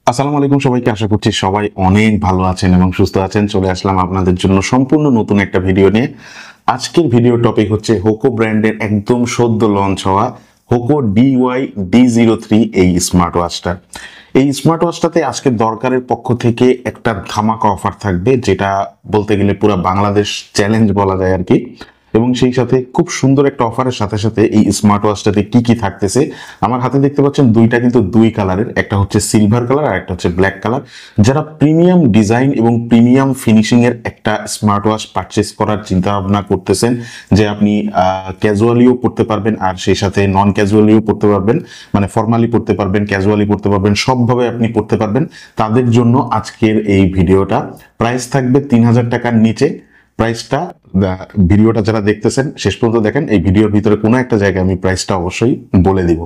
আসসালামু আলাইকুম সবাইকে। আশা করছি সবাই অনেক ভালো আছেন এবং সুস্থ আছেন। চলে আসলাম আপনাদের জন্য সম্পূর্ণ নতুন একটা ভিডিও নিয়ে। আজকের ভিডিও টপিক হচ্ছে হোকো ব্র্যান্ডের একদম সদ্য লঞ্চ হওয়া হোকো DY-D03 এই স্মার্ট ওয়াচটা। এই স্মার্ট ওয়াচটাতে আজকে দরকারের পক্ষ থেকে একটা ধামাকা অফার থাকবে, যেটা বলতে গেলে পুরো বাংলাদেশ চ্যালেঞ্জ বলা যায় আর কি। এবং সেই সাথে খুব সুন্দর একটা অফারের সাথে সাথে এই স্মার্ট ওয়াচটাতে কি কি থাকতেছে। আমার হাতে দেখতে পাচ্ছেন দুইটা কিন্তু দুই কালারের, একটা হচ্ছে সিলভার কালার আর একটা হচ্ছে ব্ল্যাক কালার। যারা প্রিমিয়াম ডিজাইন এবং প্রিমিয়াম ফিনিশিং এর একটা স্মার্ট ওয়াচ পারচেস করার চিন্তা ভাবনা করতেছেন, যে আপনি ক্যাজুয়ালিও পড়তে পারবেন আর সেই সাথে নন ক্যাজুয়ালিও পড়তে পারবেন, মানে ফর্মালি পড়তে পারবেন, ক্যাজুয়ালি পড়তে পারবেন, সবভাবে আপনি পড়তে পারবেন, তাদের জন্য আজকের এই ভিডিওটা। প্রাইস থাকবে 3000 টাকার নিচে। প্রাইসটা, ভিডিওটা যারা দেখতেছেন শেষ পর্যন্ত দেখেন, এই ভিডিওর ভিতরে কোনো একটা জায়গায় আমি প্রাইসটা অবশ্যই বলে দিব।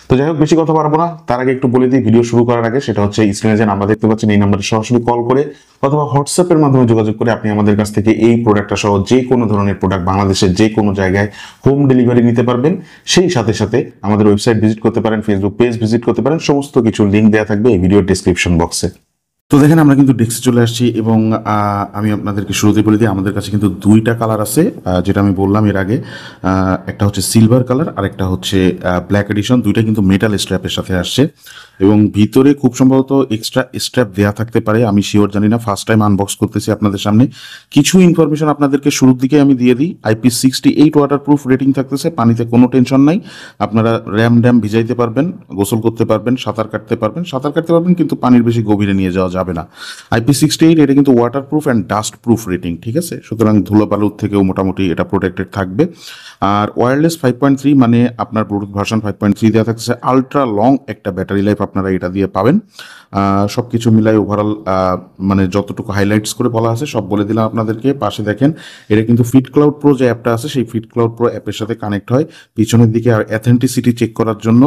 তো যাই হোক, বেশি কথা পারবো না, তার আগে একটু বলে দিই ভিডিও শুরু করার আগে, সেটা হচ্ছে স্ক্রিনে যে নাম্বার দেখতে পাচ্ছেন এই নাম্বারে সরাসরি কল করে অথবা হোয়াটসঅ্যাপের মাধ্যমে যোগাযোগ করে আপনি আমাদের কাছ থেকে এই প্রোডাক্টটা সহ যে কোনো ধরনের প্রোডাক্ট বাংলাদেশের যে কোনো জায়গায় হোম ডেলিভারি নিতে পারবেন। সেই সাথে সাথে আমাদের ওয়েবসাইট ভিজিট করতে পারেন, ফেসবুক পেজ ভিজিট করতে পারেন, সমস্ত কিছু লিঙ্ক দেওয়া থাকবে এই ভিডিওর ডেসক্রিপশন বক্সে। তো দেখেন, আমরা কিন্তু ডেস্কে চলে আসছি এবং আমি আপনাদেরকে শুরুতেই বলে দিই, আমাদের কাছে কিন্তু দুইটা কালার আছে, যেটা আমি বললাম এর আগে। একটা হচ্ছে সিলভার কালার আর একটা হচ্ছে ব্ল্যাক এডিশন। দুইটা কিন্তু মেটাল স্ট্র্যাপের সাথে আসছে এবং ভিতরে খুব সম্ভবত এক্সট্রা স্ট্র্যাপ দেওয়া থাকতে পারে, আমি শিওর জানি না, ফার্স্ট টাইম আনবক্স করতেছি আপনাদের সামনে। কিছু ইনফরমেশন আপনাদেরকে শুরুর দিকে আমি দিয়ে দিই। IP68 ওয়াটারপ্রুফ রেটিং থাকতেছে, পানিতে কোনো টেনশন নাই। আপনারা ড্যাম ভিজাইতে পারবেন, গোসল করতে পারবেন, সাঁতার কাটতে পারবেন, কিন্তু পানির বেশি গভীরে নিয়ে যাওয়া যাবে না। IP68 এটা কিন্তু waterproof and dust proof rating, ঠিক আছে? সুতরাং ধুলোবালুর থেকেও মোটামুটি এটা প্রোটেক্টেড থাকবে। আর ওয়্যারলেস 5.3, মানে আপনার ব্লুটুথ ভার্সন 5.3 দেওয়া থাকছে। আলট্রা লং একটা ব্যাটারি লাইফ আপনারা এটা দিয়ে পাবেন। সব কিছু মিলাই ওভারঅল মানে যতটুকু হাইলাইটস করে বলা আছে সব বলে দিলাম আপনাদেরকে। পাশে দেখেন, এটা কিন্তু ফিট ক্লাউড প্রো যে অ্যাপটা আছে, সেই ফিট ক্লাউড প্রো অ্যাপের সাথে কানেক্ট হয়। পিছনের দিকে আর অ্যাথেন্টিসিটি চেক করার জন্য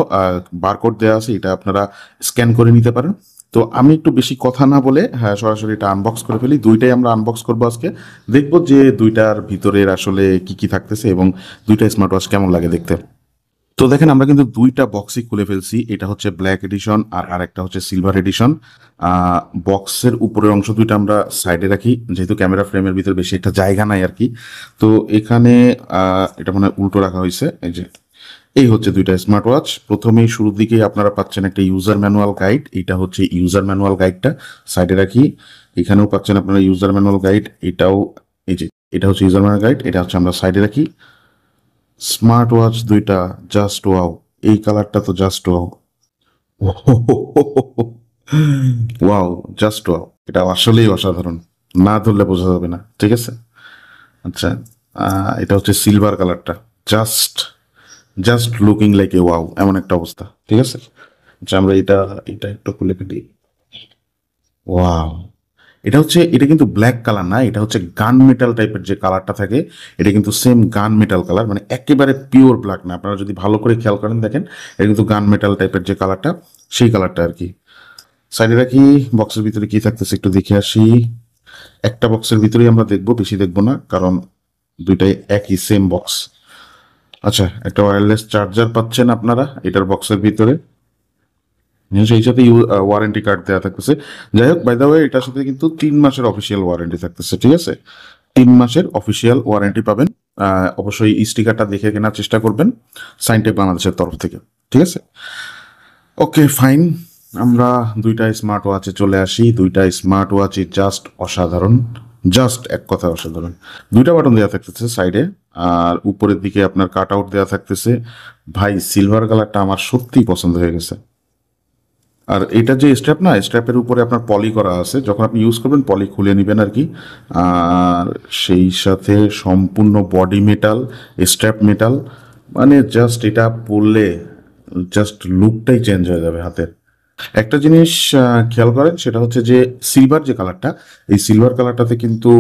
বারকোড দেওয়া আছে, এটা আপনারা স্ক্যান করে নিতে পারেন। তো আমি একটু বেশি কথা না বলে সরাসরি এটা আনবক্স করে ফেলি। দুইটাই আমরা আনবক্স করবো আজকে, দেখবো যে দুইটার ভিতরের আসলে কি কি থাকতেছে এবং দুইটা স্মার্ট ওয়াচ কেমন লাগে দেখতে। তো দেখেন, আমরা কিন্তু দুইটা বক্সই খুলে ফেলছি। এটা হচ্ছে ব্ল্যাক এডিশন আর আরেকটা হচ্ছে সিলভার এডিশন। বক্সের উপরের অংশ দুইটা আমরা সাইডে রাখি, যেহেতু ক্যামেরা ফ্রেমের ভিতরে বেশি একটা জায়গা নাই আর কি। তো এখানে এটা মানে উল্টো রাখা হয়েছে। এই হচ্ছে দুইটা স্মার্ট ওয়াচ। প্রথমেই শুরুর দিকেই আপনারা পাচ্ছেন একটা ইউজার ম্যানুয়াল গাইড। এটা হচ্ছে ইউজার ম্যানুয়াল গাইডটা সাইডে রাখি। এখানেও পাচ্ছেন আপনারা ইউজার ম্যানুয়াল গাইড, এটাও এই যে এটা হচ্ছে ইউজার ম্যানুয়াল গাইড, এটা হচ্ছে আমরা সাইডে রাখি। স্মার্ট ওয়াচ দুইটা জাস্ট ওয়াও, এই কালারটা তো just wow, wow, just wow, এটা আসলেই অসাধারণ, না ধরলে বোঝা যাবে না, ঠিক আছে? আচ্ছা, এটা হচ্ছে সিলভার কালারটা, just just looking like a wow, এমন একটা অবস্থা, ঠিক আছে? আচ্ছা, আমরা এটা এটা একটু খুলে ফেলি। ওয়াও, এটা কিন্তু ব্ল্যাক কালার না, এটা হচ্ছে গান মেটাল টাইপের যে কালারটা থাকে, এটা কিন্তু সেম গান মেটাল কালার, মানে একেবারে পিওর ব্ল্যাক না। আপনারা যদি ভালো করে খেয়াল করেন দেখেন, এটা কিন্তু গান মেটাল টাইপের যে কালারটা, সেই কালারটা আর কি। সাইডে রাখি। বক্সের ভিতরে কি থাকতেছে একটু দেখে আসি। একটা বক্সের ভিতরেই আমরা দেখবো, বেশি দেখবো না, কারণ দুইটাই একই সেম বক্স। আচ্ছা, একটা ওয়্যারলেস চার্জার পাচ্ছেন আপনারা এটার বক্সের ভিতরে, সেই সাথে ওয়ারেন্টি কার্ড দেওয়া থাকতেছে। যাই হোক, বাই দ্য ওয়ে, এটার সাথে কিন্তু 3 মাসের অফিসিয়াল ওয়ারেন্টি থাকতেছে, ঠিক আছে? 3 মাসের অফিসিয়াল ওয়ারেন্টি পাবেন। অবশ্যই স্টিকারটা দেখে কেনার চেষ্টা করবেন, সাইনটেক বাংলাদেশের তরফ থেকে, ঠিক আছে? ওকে, ফাইন। আমরা দুইটা স্মার্ট ওয়াচে চলে আসি। দুইটা স্মার্ট ওয়াচই জাস্ট অসাধারণ, জাস্ট এক কথা অসাধারণ। দুইটা বাটন দেওয়া থাকতেছে সাইডে, আর উপরের দিকে আপনার কাট আউট দেওয়া থাকতেছে। ভাই, সিলভার কালারটা আমার সত্যিই পছন্দ হয়ে গেছে। আর এটা যে স্ট্র্যাপ না, স্ট্র্যাপের উপরে আপনার পলি করা আছে, যখন আপনি ইউজ করবেন পলি খুলে নেবেন আর কি। আর সেই সাথে সম্পূর্ণ বডি মেটাল, স্ট্র্যাপ মেটাল, মানে জাস্ট এটা পরলে জাস্ট লুকটাই চেঞ্জ হয়ে যাবে হাতের। একটা জিনিস খেয়াল করেন, সেটা হচ্ছে যে সিলভার যে কালারটা, এই সিলভার কালারটাতে কিন্তু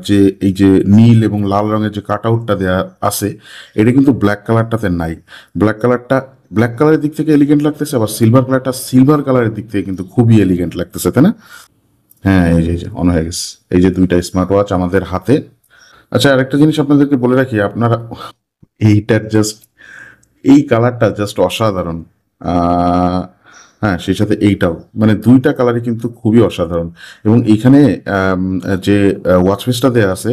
যে এই যে নীল এবং লাল রঙের যে কাট আউটটা দেওয়া আছে, এটা কিন্তু ব্ল্যাক কালারটাতে নাই। ব্ল্যাক কালারের দিক থেকে এলিগেন্ট লাগতেছে, আবার সিলভার কালারের দিক থেকে কিন্তু খুবই এলিগেন্ট লাগতেছে, তাই না? হ্যাঁ, এই যে অন হয়ে গেছে। এই যে দুইটা স্মার্ট ওয়াচ আমাদের হাতে। আচ্ছা, আরেকটা জিনিস আপনাদেরকে বলে রাখি, আপনারা এইটার জাস্ট এই কালারটা জাস্ট অসাধারণ। হ্যাঁ, সেই সাথে এইটাও, মানে দুইটা কালারই কিন্তু খুবই অসাধারণ। এবং এইখানে যে ওয়াচ ফেসটা দেওয়া আছে,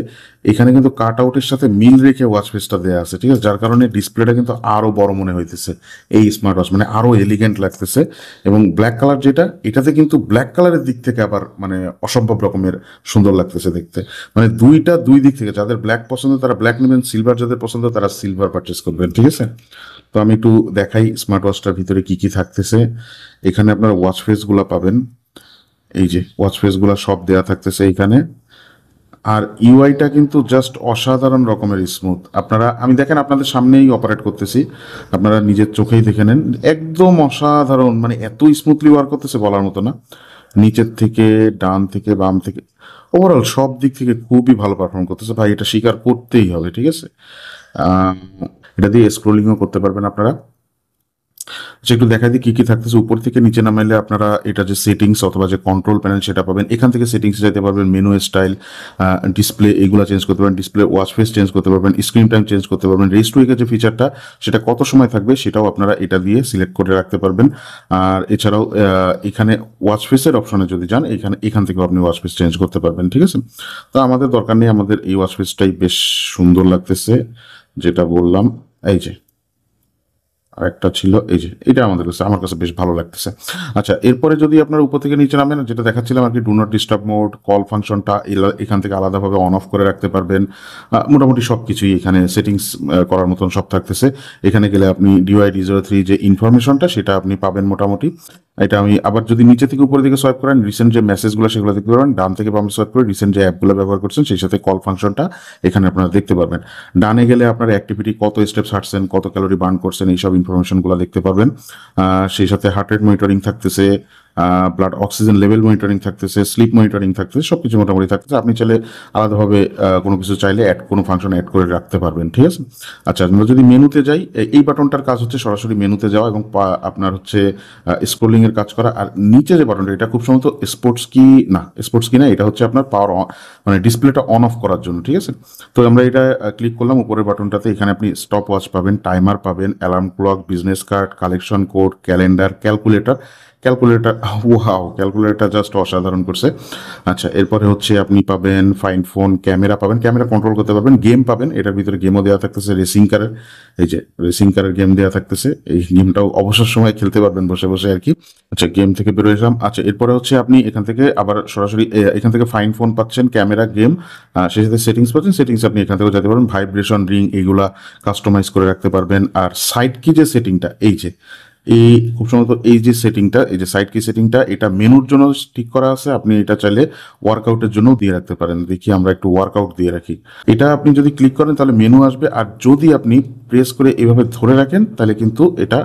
এখানে কিন্তু কাট আউটের সাথে মিল রেখে ওয়াচ ফেসটা দেওয়া আছে, ঠিক আছে, যার কারণে ডিসপ্লেটা কিন্তু আরো বড় মনে হইতেছে এই স্মার্ট ওয়াচ, মানে আরো এলিগেন্ট লাগতেছে। এবং ব্ল্যাক কালার যেটা, এটাতে কিন্তু ব্ল্যাক কালারের দিক থেকে আবার মানে অসম্ভব রকমের সুন্দর লাগতেছে দেখতে। মানে দুইটা দুই দিক থেকে, যাদের ব্ল্যাক পছন্দ তারা ব্ল্যাক নেবেন, সিলভার যাদের পছন্দ তারা সিলভার পারচেস করবেন, ঠিক আছে। তো আমি একটু দেখাই স্মার্ট ওয়াচটার ভিতরে কি কি থাকতেছে। এখানে আপনারা ওয়াচ ফেসগুলো পাবেন, এই যে ওয়াচ ফেসগুলো সব দেয়া থাকতেছে এখানে। আর ইউআইটা কিন্তু জাস্ট অসাধারণ রকমের স্মুথ। আপনারা, আমি দেখেন আপনাদের সামনেই অপারেট করতেছি, আপনারা নিজের চোখেই দেখে নেন, একদম অসাধারণ, মানে এত স্মুথলি ওয়ার্ক করতেছে বলার মতো না। নিচের থেকে, ডান থেকে, বাম থেকে, ওভারঅল সব দিক থেকে খুবই ভালো পারফর্ম করতেছে ভাই, এটা স্বীকার করতেই হবে, ঠিক আছে। আহ, এটা দিয়ে স্ক্রোলিংও করতে পারবেন আপনারা। আচ্ছা, একটু দেখা দিই কি কি থাকতেছে। উপর থেকে নিচে নামাইলে আপনারা এটা যে সেটিংস অথবা যে কন্ট্রোল প্যানেল সেটা পাবেন। এখান থেকে সেটিংসে যেতে পারবেন, মেনু স্টাইল, ডিসপ্লে এগুলো চেঞ্জ করতে পারবেন, ডিসপ্লে ওয়াচ ফেস চেঞ্জ করতে পারবেন, স্ক্রিন টাইম চেঞ্জ করতে পারবেন, রেস্ট উইকের যে ফিচারটা সেটা কত সময় থাকবে সেটাও আপনারা এটা দিয়ে সিলেক্ট করে রাখতে পারবেন। আর এছাড়াও এখানে ওয়াচ ফেসের অপশনে যদি যান, এখান থেকেও আপনি ওয়াচ ফেস চেঞ্জ করতে পারবেন, ঠিক আছে। তো আমাদের দরকার নেই, আমাদের এই ওয়াচ ফেসটাই বেশ সুন্দর লাগতেছে, যেটা বললাম। এই যে আরেকটা ছিল, এই যে এটা আমাদের কাছে, আমার কাছে বেশ ভালো লাগতেছে। আচ্ছা, এরপরে যদি আপনার উপর থেকে নিচে নামেন, যেটা দেখাচ্ছিলাম আর কি, do not disturb mode, call ফাংশনটা এখান থেকে আলাদাভাবে অন অফ করে রাখতে পারবেন। মোটামুটি সব কিছুই এখানে সেটিংস করার মতন সব থাকতেছে। এখানে গেলে আপনি DYD03 যে ইনফরমেশনটা সেটা আপনি পাবেন মোটামুটি। এটা আমি আবার যদি নিচে থেকে উপরের দিকে সোয়াইপ করেন, রিসেন্ট যে মেসেজগুলো সেগুলো দেখতে পারবেন। ডান থেকে বামে সোয়াইপ করে রিসেন্ট যে অ্যাপগুলো ব্যবহার করছেন সেই সাথে কল ফাংশনটা এখানে আপনারা দেখতে পারবেন। ডানে গেলে আপনার অ্যাক্টিভিটি, কত স্টেপস হাঁটছেন, কত ক্যালোরি বার্ন করছেন, এইসব ইনফরমেশনগুলো দেখতে পারবেন। সেই সাথে হার্ট রেট মনিটরিং থাকতেছে, ব্লাড অক্সিজেন লেভেল মনিটরিং থাকতেছে, স্লিপ মনিটরিং থাকতেছে, সব কিছু মোটামুটি থাকতেছে। আপনি চাইলে আলাদাভাবে কোনো কিছু চাইলে কোনো ফাংশন অ্যাড করে রাখতে পারবেন, ঠিক আছে। আচ্ছা, আমরা যদি মেনুতে যাই, এই বাটনটার কাজ হচ্ছে সরাসরি মেনুতে যাওয়া এবং আপনার হচ্ছে স্ক্রোলিং এর কাজ করা। আর নিচে যে বাটনটা, এটা খুব সম্ভবত স্পোর্টস কি না, এটা হচ্ছে আপনার পাওয়ার মানে ডিসপ্লেটা অন অফ করার জন্য, ঠিক আছে। তো আমরা এটা ক্লিক করলাম উপরের বাটনটাতে। এখানে আপনি স্টপ ওয়াচ পাবেন, টাইমার পাবেন, alarm clock, business card, collection code, calendar, calculator just অসাধারণ করছে। আচ্ছা, এরপরে হচ্ছে আপনি পাবেন ফাইন্ড ফোন, ক্যামেরা পাবেন, ক্যামেরা কন্ট্রোল করতে পারবেন, গেম পাবেন, এটার ভিতরে গেমও দেওয়া থাকতেছে, রেসিং কারের, এই যে রেসিং কারের গেম দেওয়া থাকতেছে, এই গেমটাও অবসর সময় খেলতে পারবেন বসে বসে আর কি। আচ্ছা, গেম থেকে বেরোয় এলাম। আচ্ছা, এরপরে হচ্ছে আপনি এখান থেকে আবার সরাসরি এখান থেকে ফাইন ফোন পাচ্ছেন, ক্যামেরা, গেম, সেই সাথে সেটিংস পাচ্ছেন। সেটিংস আপনি এখান থেকে যেতে পারবেন, ভাইব্রেশন, রিং, এইগুলা কাস্টমাইজ করে রাখতে পারবেন। আর সাইড কি যে সেটিংটা, এই খুব সম্ভবত এই যে সেটিংটা, এই যে সাইড কি সেটিংটা, এটা মেনুর জন্য ঠিক করা আছে। আপনি এটা চাইলে ওয়ার্কআউটের জন্য দিয়ে রাখতে পারেন। দেখি আমরা একটু ওয়ার্কআউট দিয়ে রাখি। এটা আপনি যদি ক্লিক করেন তাহলে মেনু আসবে, আর যদি আপনি প্রেস করে এভাবে ধরে রাখেন তাহলে কিন্তু এটা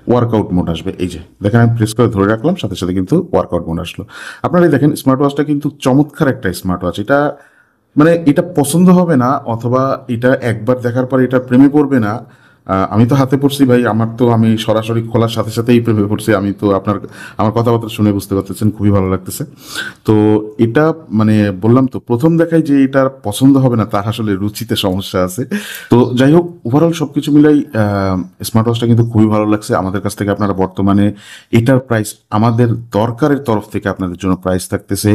ওয়ার্কআউট মোড আসবে। এই যে দেখেন, আমি প্রেস করে ধরে রাখলাম, সাথে সাথে কিন্তু ওয়ার্কআউট মোড আসলো। আপনারা দেখেন স্মার্ট ওয়াচটা কিন্তু চমৎকার একটা স্মার্ট ওয়াচ। এটা মানে এটা পছন্দ হবে না, অথবা এটা একবার দেখার পর এটা প্রেমে পড়বে না। আমি তো হাতে পড়ছি ভাই, আমি সরাসরি খোলার সাথে সাথেই প্রেমে পড়ছি। আমি তো আমার কথাবার্তা শুনে বুঝতে পারতেছেন, খুবই ভালো লাগতেছে। তো এটা মানে বললাম তো, প্রথম দেখায় যে এটা পছন্দ হবে না তার আসলে রুচিতে সমস্যা আছে। তো যাই হোক, ওভারঅল সবকিছু মিলাই স্মার্ট ওয়াচটা কিন্তু খুবই ভালো লাগছে। আমাদের কাছ থেকে আপনারা বর্তমানে এটার প্রাইস, আমাদের দরকারের তরফ থেকে আপনাদের জন্য প্রাইস থাকতেছে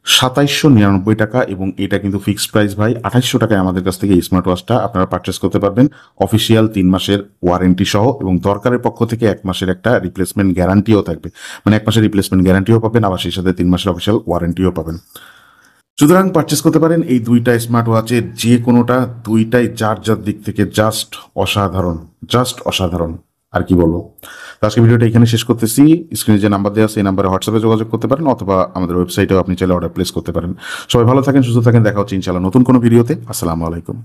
2799 টাকা, এবং এটা কিন্তু ফিক্সড প্রাইস ভাই। 2800 টাকায় আমাদের কাছ থেকে এই স্মার্ট ওয়াচটা আপনারা পারচেস করতে পারবেন, অফিসিয়াল 3 মাসের ওয়ারেন্টি সহ, এবং দরকারের পক্ষ থেকে 1 মাসের একটা রিপ্লেসমেন্ট গ্যারান্টিও থাকবে। মানে 1 মাসের রিপ্লেসমেন্ট গ্যারান্টিও পাবেন, আবার সেই সাথে 3 মাসের অফিসিয়াল ওয়ারেন্টিও পাবেন। সুতরাং পারচেস করতে পারেন এই দুইটা স্মার্ট ওয়াচের যে কোনোটা, দুইটাই যার যার দিক থেকে জাস্ট অসাধারণ। আর কি বলবো। তো আজকে ভিডিওটা এখানে শেষ করতেছি। স্ক্রিনে যে নাম্বার দেওয়া আছে এই নাম্বারে হোয়াটসঅ্যাপে যোগাযোগ করতে পারেন, অথবা আমাদের ওয়েবসাইটেও আপনি চাইলে অর্ডার প্লেস করতে পারেন। সবাই ভালো থাকেন, সুস্থ থাকেন, দেখা হচ্ছে ইনশাআল্লাহ নতুন কোনো ভিডিওতে। আসসালামু আলাইকুম।